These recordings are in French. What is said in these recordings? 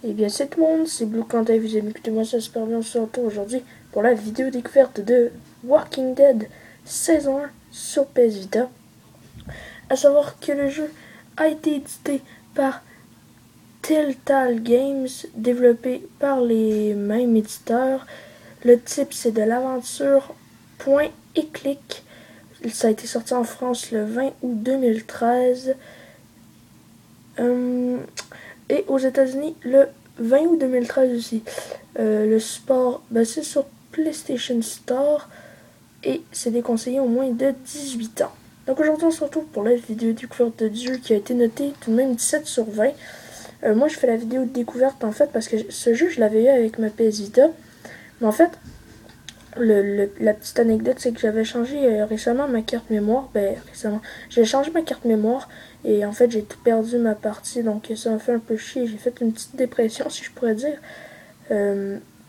Eh bien, c'est tout le monde, c'est Blue Quentin, vous aimez écouter moi, ça super bien, on se retrouve aujourd'hui pour la vidéo découverte de Walking Dead saison 1 sur PS Vita. A savoir que le jeu a été édité par Telltale Games, développé par les mêmes éditeurs. Le type c'est de l'aventure point et clic. Ça a été sorti en France le 20 août 2013. Et aux États-Unis le 20 août 2013 aussi. Le support, c'est sur PlayStation Store et c'est déconseillé au moins de 18 ans. Donc aujourd'hui on se retrouve pour la vidéo découverte du jeu qui a été notée tout de même 17 sur 20. Moi je fais la vidéo de découverte en fait parce que ce jeu je l'avais eu avec ma PS Vita. Mais en fait, la petite anecdote, c'est que j'avais changé récemment ma carte mémoire. Récemment, j'ai changé ma carte mémoire et en fait, j'ai tout perdu ma partie. Donc, ça m'a fait un peu chier. J'ai fait une petite dépression, si je pourrais dire.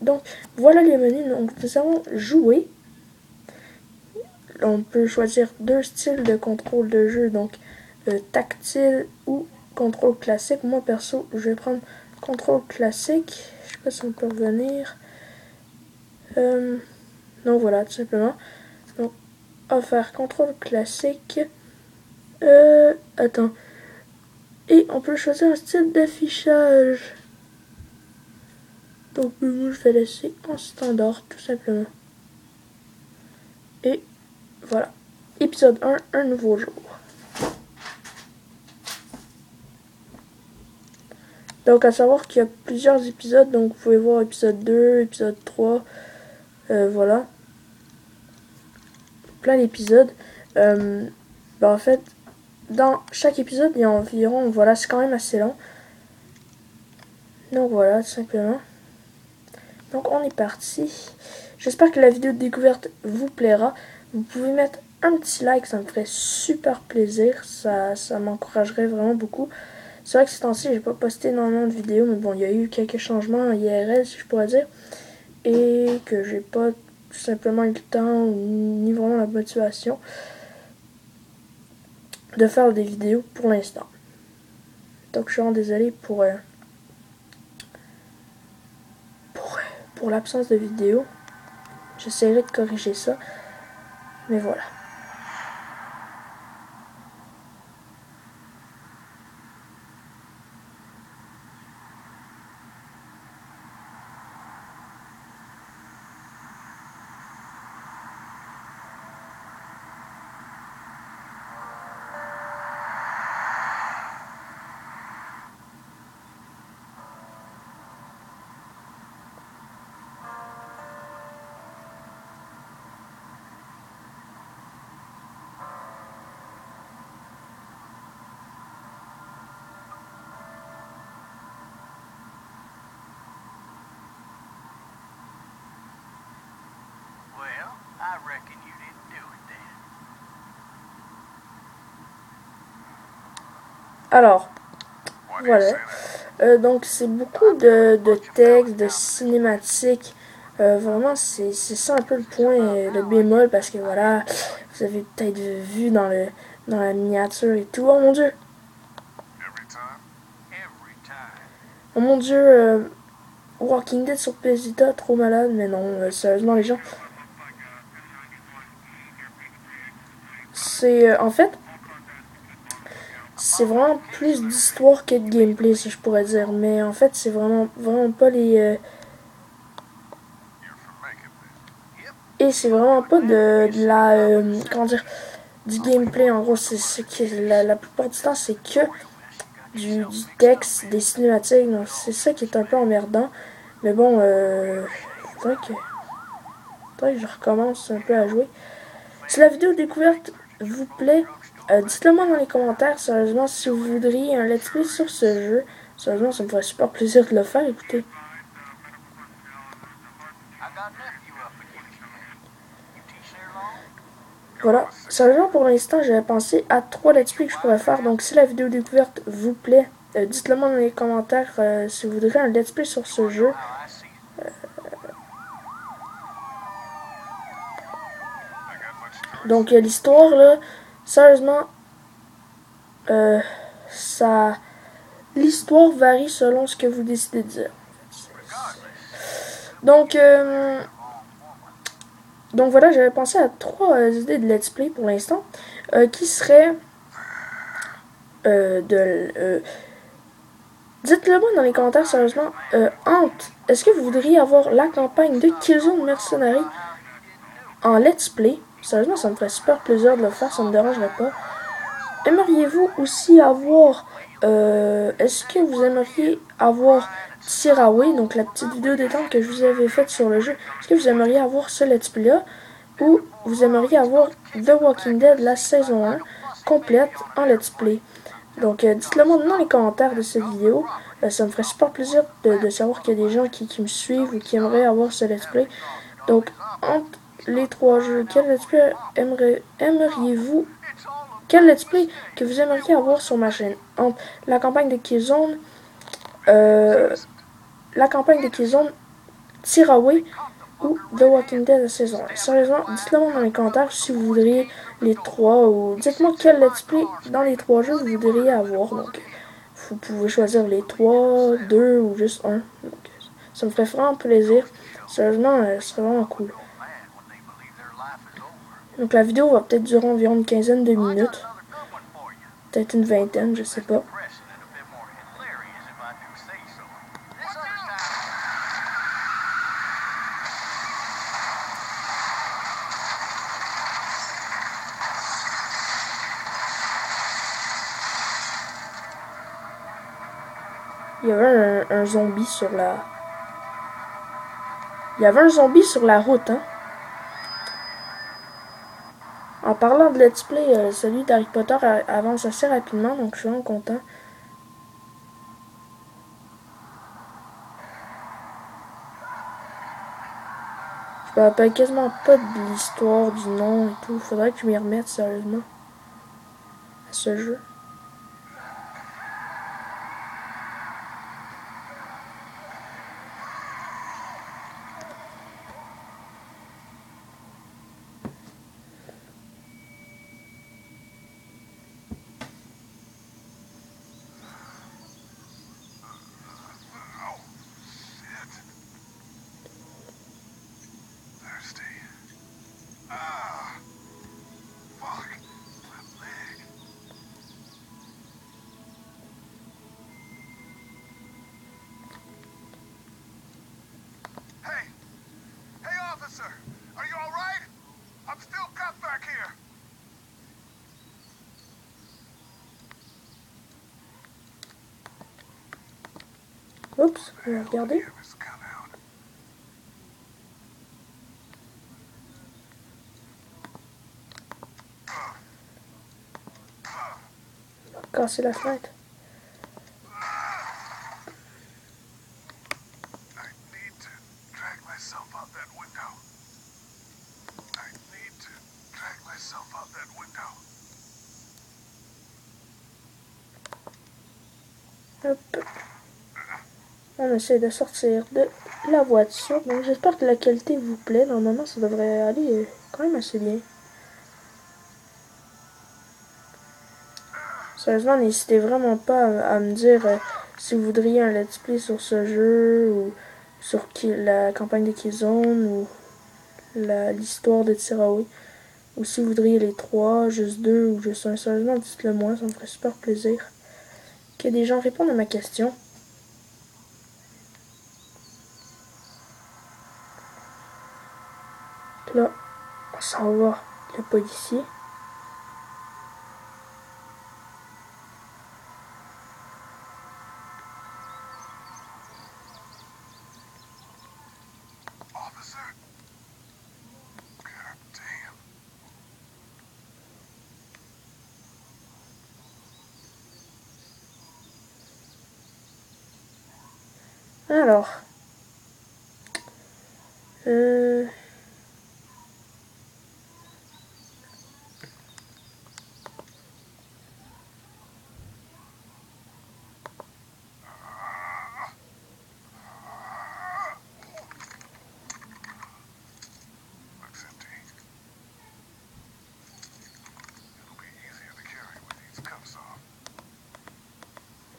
Donc, voilà les menus. Donc, nous avons jouer. On peut choisir deux styles de contrôle de jeu. Donc, tactile ou contrôle classique. Moi, perso, je vais prendre contrôle classique. Je sais pas si on peut revenir. Donc, voilà, tout simplement. Donc, on va faire contrôle classique. Attends. Et on peut choisir un style d'affichage. Donc, moi, je vais laisser en standard, tout simplement. Et voilà. Épisode 1, un nouveau jour. Donc, à savoir qu'il y a plusieurs épisodes. Donc, vous pouvez voir épisode 2, épisode 3. Voilà. Plein d'épisodes. En fait, dans chaque épisode, il y a environ... Voilà, c'est quand même assez long. Donc, voilà, tout simplement. Donc on est parti. J'espère que la vidéo de découverte vous plaira. Vous pouvez mettre un petit like, ça me ferait super plaisir. Ça m'encouragerait vraiment beaucoup. C'est vrai que ces temps-ci, j'ai pas posté énormément de vidéos, mais bon, il y a eu quelques changements en IRL, si je pourrais dire. Et que j'ai pas tout simplement eu le temps, ni vraiment la motivation de faire des vidéos pour l'instant. Donc je suis vraiment désolée pour l'absence de vidéos. J'essaierai de corriger ça. Mais voilà. I reckon you didn't do it then. Alors, voilà. Donc c'est beaucoup de textes, de cinématiques. Vraiment, c'est ça un peu le point, le bémol, parce que voilà, vous avez peut-être vu dans la miniature et tout. Oh mon dieu! Oh mon dieu! Walking Dead sur PS Vita, trop malade, mais non, sérieusement les gens. C'est en fait, c'est vraiment plus d'histoire que de gameplay, si je pourrais dire. Mais en fait, c'est vraiment pas les... Et c'est vraiment pas de la... comment dire? Du gameplay, en gros. C'est que la plupart du temps, c'est que du texte, des cinématiques. Donc c'est ça qui est un peu emmerdant. Mais bon, faudrait que je recommence un peu à jouer. Si la vidéo découverte vous plaît, dites-le moi dans les commentaires, sérieusement, si vous voudriez un let's play sur ce jeu. Sérieusement, ça me ferait super plaisir de le faire, écoutez. Voilà, sérieusement, pour l'instant, j'avais pensé à 3 let's play que je pourrais faire. Donc, si la vidéo découverte vous plaît, dites-le moi dans les commentaires si vous voudriez un let's play sur ce jeu. Donc, l'histoire, là, sérieusement, ça l'histoire varie selon ce que vous décidez de dire. Donc voilà, j'avais pensé à 3 idées de let's play pour l'instant, qui seraient dites-le moi dans les commentaires sérieusement, est-ce que vous voudriez avoir la campagne de Killzone Mercenary en let's play? Sérieusement, ça me ferait super plaisir de le faire, ça me dérangerait pas. Aimeriez-vous aussi avoir... est-ce que vous aimeriez avoir Tiraway, donc la petite vidéo détente que je vous avais faite sur le jeu, est-ce que vous aimeriez avoir ce let's play là? Ou vous aimeriez avoir The Walking Dead, la saison 1, complète en let's play? Donc dites-le moi dans les commentaires de cette vidéo. Ça me ferait super plaisir de savoir qu'il y a des gens qui me suivent ou qui aimeraient avoir ce let's play. Donc entre les 3 jeux, quel let's play aimeriez-vous? Quel let's play que vous aimeriez avoir sur ma chaîne? Entre la campagne de Killzone, Tiraway ou The Walking Dead la saison 1. Sérieusement, dites-le moi dans les commentaires si vous voudriez les 3 ou dites-moi quel let's play dans les 3 jeux vous voudriez avoir. Donc, vous pouvez choisir les 3, 2 ou juste un. Donc, ça me ferait vraiment plaisir. Sérieusement, ce serait vraiment cool. Donc la vidéo va peut-être durer environ une quinzaine de minutes. Peut-être une vingtaine, je sais pas. Il y avait un zombie sur la... Il y avait un zombie sur la route, hein. En parlant de let's play, celui d'Harry Potter avance assez rapidement, donc je suis vraiment content. Je me rappelle quasiment pas de l'histoire, du nom et tout. Faudrait que je m'y remette sérieusement à ce jeu. Are you all right? I'm still cut back here. Oups, on va regarder. On va casser la fenêtre. Hop. On essaie de sortir de la voiture. Donc j'espère que la qualité vous plaît. Normalement ça devrait aller quand même assez bien. Sérieusement, n'hésitez vraiment pas à me dire si vous voudriez un let's play sur ce jeu ou sur la campagne de Killzone ou l'histoire de Tiraway. Ou si vous voudriez les 3, juste 2 ou juste un. Sérieusement, dites-le moi, ça me ferait super plaisir que des gens répondent à ma question. Là, on s'en va voir le policier. Alors,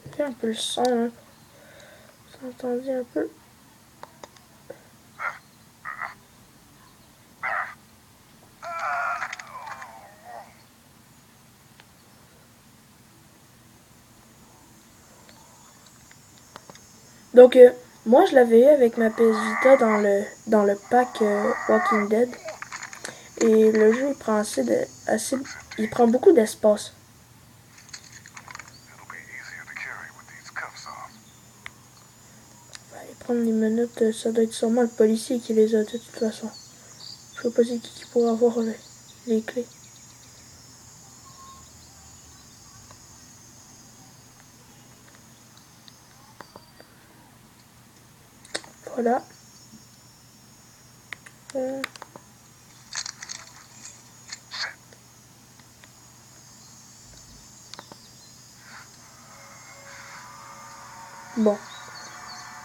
ok. un peu le son. Hein. Vous entendez un peu. Donc, moi, je l'avais eu avec ma PS Vita dans le pack Walking Dead. Et le jeu, il prend il prend beaucoup d'espace. Il prend des minutes, ça doit être sûrement le policier qui les a de toute façon. Je sais pas c'est qui pourrait avoir les clés. Voilà. Bon.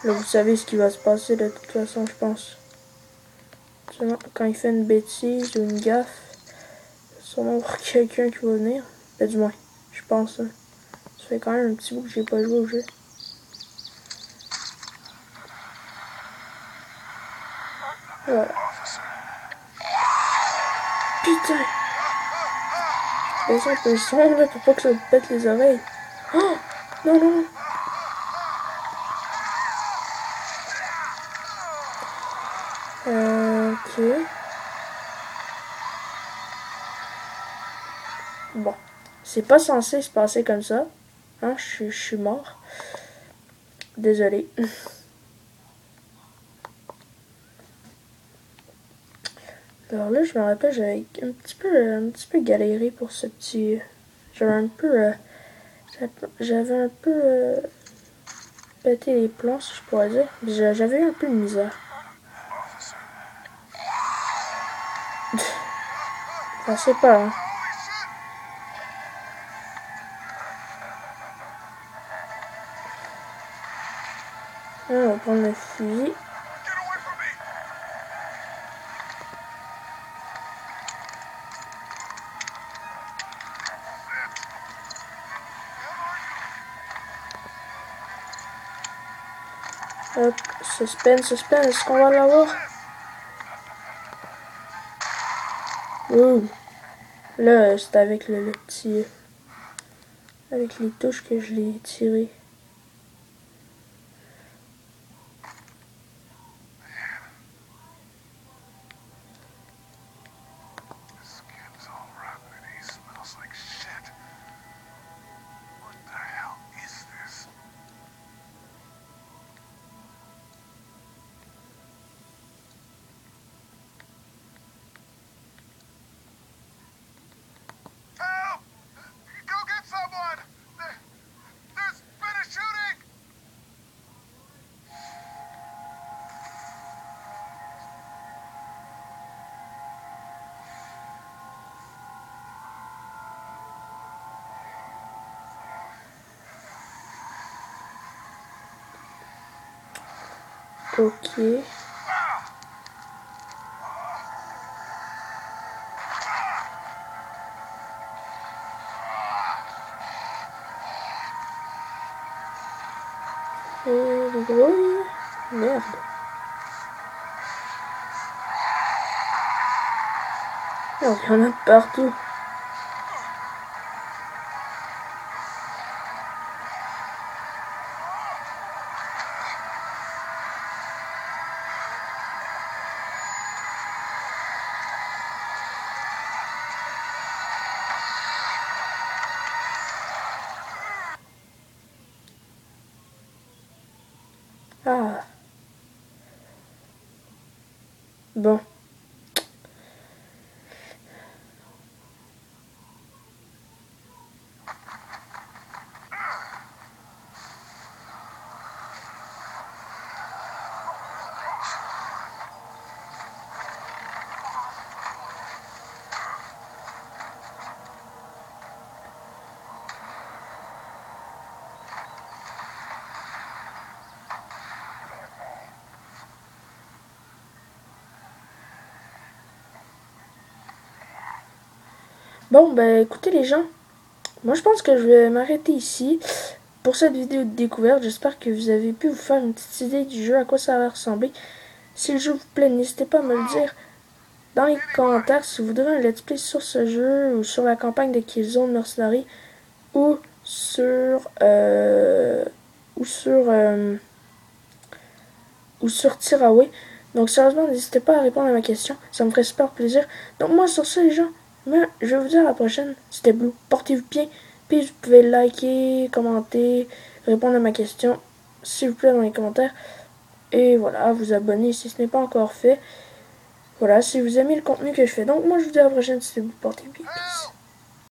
Là, vous savez ce qui va se passer de toute façon, je pense. Quand il fait une bêtise ou une gaffe, il va sûrement avoir quelqu'un qui va venir. Du moins, je pense. Hein. Ça fait quand même un petit bout que j'ai pas joué au jeu. Voilà. Putain! Je baisse un peu le son là pour pas que ça me pète les oreilles. Oh! Non, non, non! Ok. Bon. C'est pas censé se passer comme ça. Hein, je suis mort. Désolé. Alors là, je me rappelle, j'avais un petit peu galéré pour ce petit... J'avais un peu... j'avais un peu pété les plombs, si je pourrais dire. J'avais eu un peu de misère. Enfin, c'est pas, hein. Là, on va prendre le fusil. Hop, suspense, est-ce qu'on va l'avoir? Ouh. Là, c'est avec le petit... Avec les touches que je l'ai tiré. Ok. Les gros... Merde. Oh, il y en a partout. Ah. Bon. Bon, ben écoutez les gens, moi je pense que je vais m'arrêter ici pour cette vidéo de découverte. J'espère que vous avez pu vous faire une petite idée du jeu, à quoi ça va ressembler. Si le jeu vous plaît, n'hésitez pas à me le dire dans les commentaires si vous voudrez un let's play sur ce jeu ou sur la campagne de Killzone Mercenary ou sur Tiraway. Donc sérieusement, n'hésitez pas à répondre à ma question, ça me ferait super plaisir. Donc moi sur ce les gens, je vais vous dire à la prochaine. C'était Blue, portez-vous bien, puis vous pouvez liker, commenter, répondre à ma question s'il vous plaît dans les commentaires. Et voilà, vous abonner si ce n'est pas encore fait. Voilà, si vous aimez le contenu que je fais. Donc moi je vous dis à la prochaine, c'était Blue, portez-vous bien. Peace.